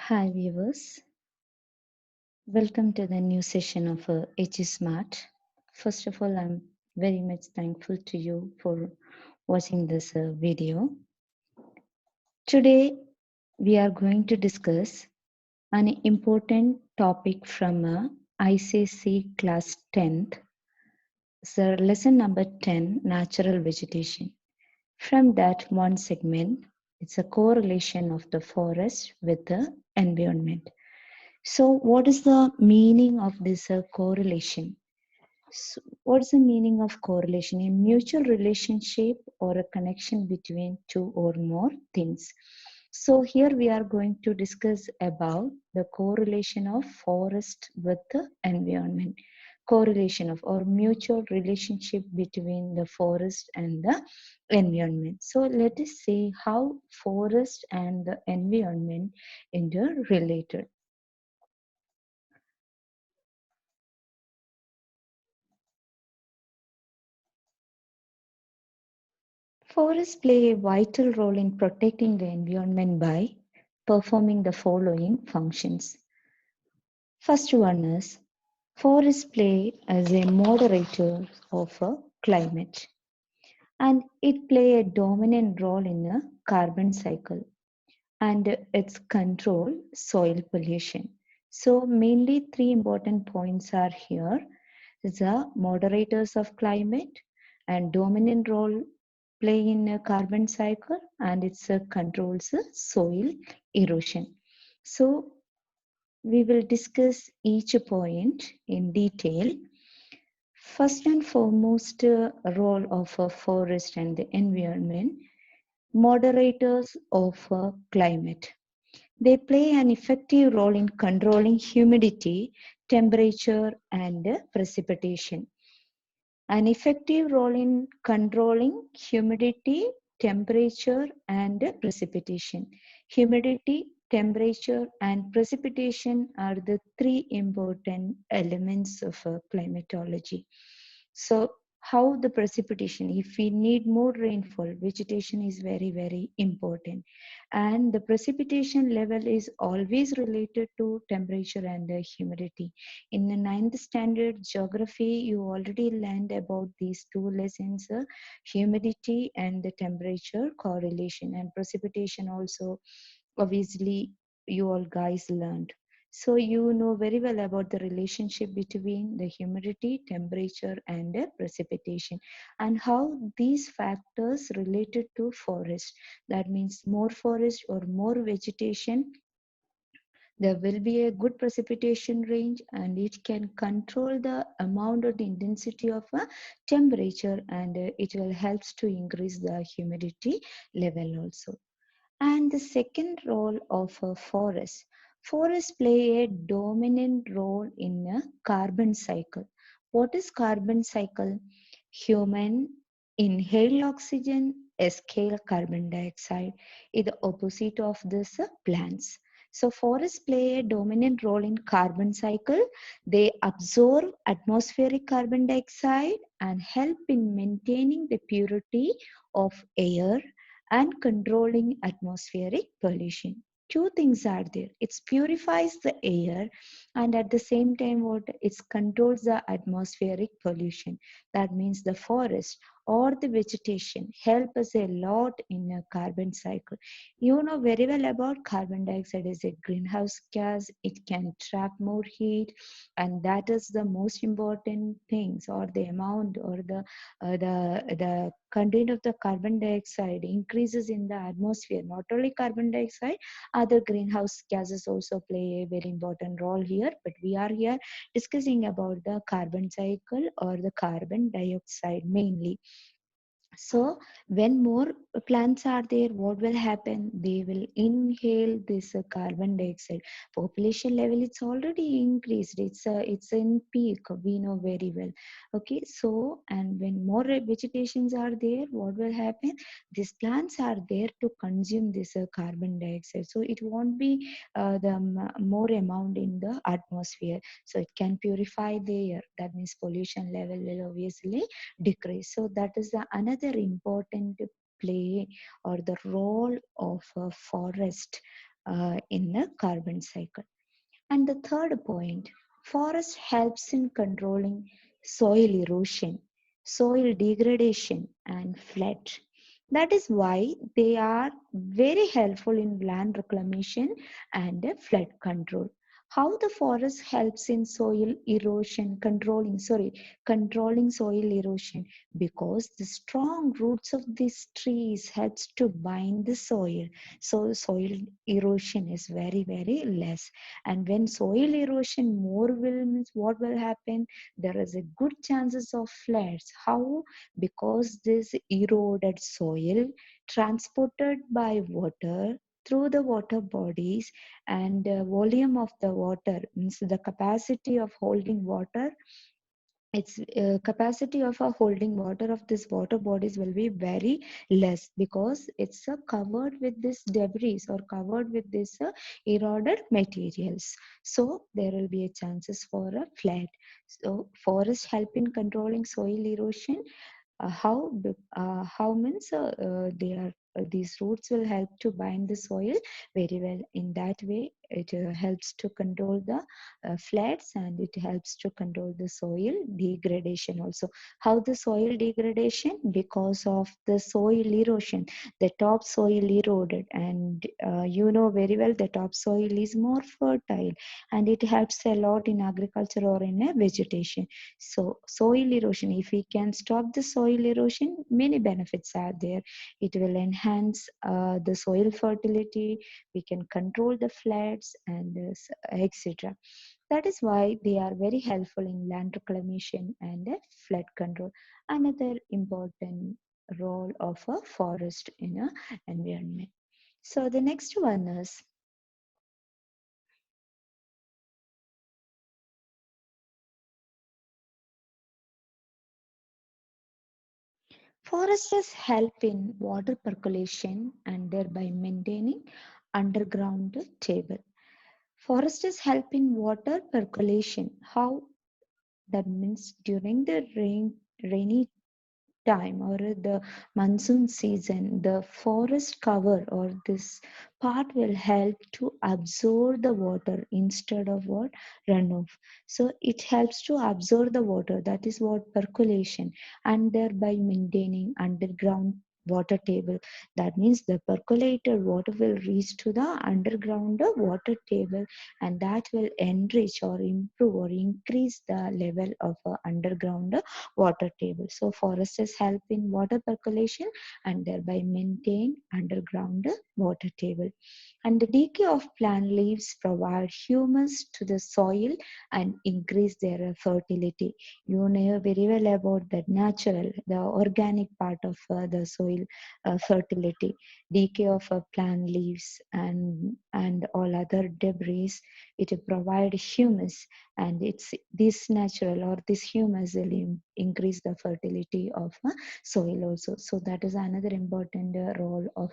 Hi viewers, welcome to the new session of HE Smart. First of all, I'm very much thankful to you for watching this video. Today, we are going to discuss an important topic from ICC class 10th, so lesson number 10, natural vegetation. From that one segment, it's a correlation of the forest with the environment. So, what is the meaning of this correlation? So, what's the meaning of correlation? A mutual relationship or a connection between two or more things. So, here we are going to discuss about the correlation of forest with the environment. Correlation of or mutual relationship between the forest and the environment. So, let us see how forest and the environment interrelated. Forests play a vital role in protecting the environment by performing the following functions. First one is forests play as a moderator of a climate, and it play a dominant role in a carbon cycle and its control soil pollution. So mainly three important points are here: the moderators of climate and dominant role play in a carbon cycle, and it controls soil erosion. So we will discuss each point in detail. First and foremost, role of a forest and the environment, moderators of climate. They play an effective role in controlling humidity, temperature, and precipitation. An effective role in controlling humidity, temperature, and precipitation. Humidity, temperature, and precipitation are the three important elements of climatology. So, how the precipitation, if we need more rainfall, vegetation is very, very important. And the precipitation level is always related to temperature and humidity. In the ninth standard geography, you already learned about these two lessons, humidity and the temperature correlation, and precipitation also, obviously, you all guys learned. So you know very well about the relationship between the humidity, temperature, and precipitation, and how these factors related to forest. That means more forest or more vegetation, there will be a good precipitation range, and it can control the amount or the intensity of a temperature, and it will helps to increase the humidity level also. And the second role of a forest, forests play a dominant role in a carbon cycle. What is carbon cycle? Human inhale oxygen, exhale carbon dioxide, is the opposite of this plants. So forests play a dominant role in carbon cycle. They absorb atmospheric carbon dioxide and help in maintaining the purity of air and controlling atmospheric pollution. Two things are there. It purifies the air, and at the same time what it controls the atmospheric pollution. That means the forest or the vegetation help us a lot in a carbon cycle. You know very well about carbon dioxide is a greenhouse gas. It can trap more heat, and that is the most important things, or the amount, or the content of the carbon dioxide increases in the atmosphere. Not only carbon dioxide, other greenhouse gases also play a very important role here, but we are here discussing about the carbon cycle or the carbon dioxide mainly. So when more plants are there, what will happen? They will inhale this carbon dioxide. Population level, it's already increased. It's in peak. We know very well. Okay, so and when more vegetations are there, what will happen? These plants are there to consume this carbon dioxide. So it won't be more amount in the atmosphere. So it can purify the air. That means pollution level will obviously decrease. So that is the another important play or the role of a forest in the carbon cycle. And the third point, forest helps in controlling soil erosion, soil degradation, and flood. That is why they are very helpful in land reclamation and flood control. How the forest helps in soil erosion, controlling soil erosion, because the strong roots of these trees helps to bind the soil. So soil erosion is very, very less. And when soil erosion more will means what will happen, there is a good chances of floods. How? Because this eroded soil transported by water through the water bodies, and volume of the water means the capacity of holding water, its capacity of holding water of this water bodies will be very less, because it's covered with this debris or covered with this eroded materials. So there will be a chances for a flood. So forests help in controlling soil erosion. How means they are these roots will help to bind the soil very well. In that way, it helps to control the floods, and it helps to control the soil degradation also. How the soil degradation? Because of the soil erosion, the top soil eroded, and you know very well the top soil is more fertile, and it helps a lot in agriculture or in a vegetation. So soil erosion, if we can stop the soil erosion, many benefits are there. It will enhance the soil fertility, we can control the floods, and etc. That is why they are very helpful in land reclamation and flood control. Another important role of a forest in a environment. So the next one is forests help in water percolation and thereby maintaining underground table. Forests help in water percolation. How? That means during the rainy time or the monsoon season, the forest cover or this part will help to absorb the water instead of what runoff. So it helps to absorb the water. That is what percolation, and thereby maintaining underground water table. That means the percolated water will reach to the underground water table, and that will enrich or improve or increase the level of underground water table. So forests help in water percolation and thereby maintain underground water table. And the decay of plant leaves provide humus to the soil and increase their fertility. You know very well about that natural, the organic part of the soil fertility. Decay of plant leaves and all other debris, it provide humus, and it's this natural or this humus will increase the fertility of soil also. So that is another important role of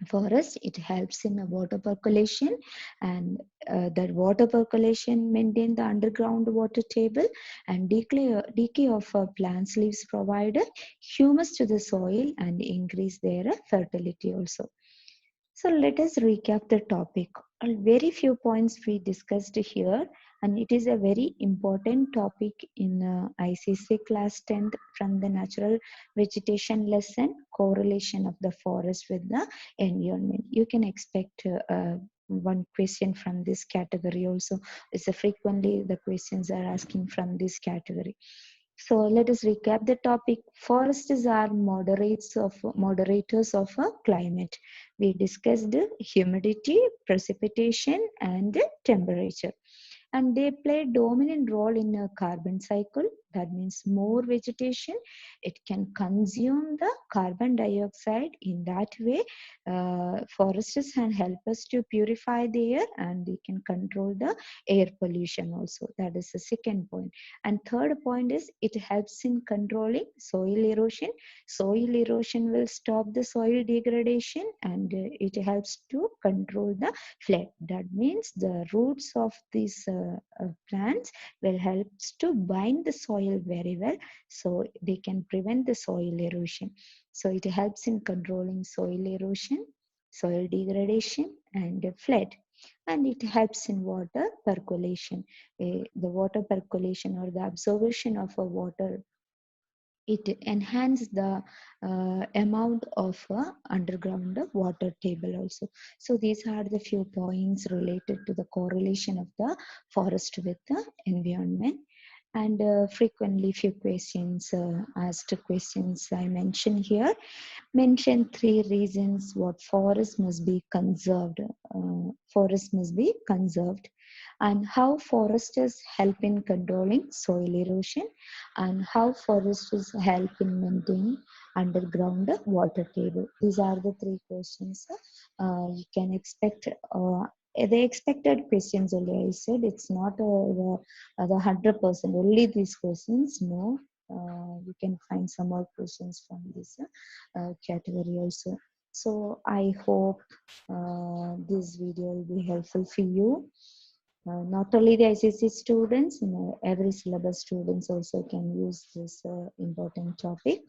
forest. It helps in water percolation, and that water percolation maintain the underground water table, and decay of plants leaves provide humus to the soil and increase their fertility also. So let us recap the topic. Very few points we discussed here, and it is a very important topic in ICC class 10th from the natural vegetation lesson, correlation of the forest with the environment. You can expect one question from this category also. It's frequently the questions are asking from this category. So let us recap the topic. Forests are moderators of a climate. We discussed humidity, precipitation, and temperature. And they play a dominant role in a carbon cycle. That means more vegetation, it can consume the carbon dioxide. In that way, forests can help us to purify the air, and they can control the air pollution also. That is the second point. And third point is it helps in controlling soil erosion. Soil erosion will stop the soil degradation, and it helps to control the flood. That means the roots of these plants will help to bind the soil very well, so they can prevent the soil erosion. So it helps in controlling soil erosion, soil degradation, and flood. And it helps in water percolation. The water percolation or the absorption of a water, it enhances the amount of underground water table also. So these are the few points related to the correlation of the forest with the environment. And frequently few questions, asked questions I mentioned here. Mention three reasons what forest must be conserved. Forest must be conserved, and how foresters help in controlling soil erosion, and how foresters help in maintaining underground water table. These are the three questions you can expect. The expected questions only. I said it's not the 100%. Only these questions. No, you can find some more questions from this category also. So I hope this video will be helpful for you. Not only the ICC students, every syllabus students also can use this important topic.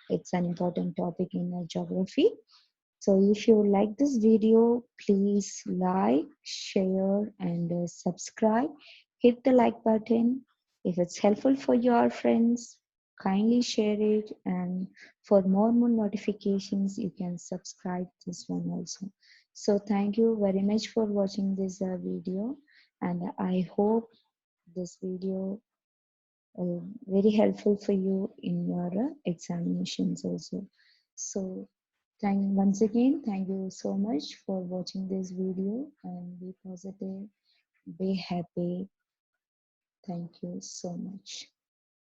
It's an important topic in geography. So if you like this video, please like, share, and subscribe. Hit the like button. If it's helpful for your friends, kindly share it. And for more notifications, you can subscribe this one also. So thank you very much for watching this video. And I hope this video very helpful for you in your examinations also. So once again, thank you so much for watching this video, and be positive, be happy. Thank you so much.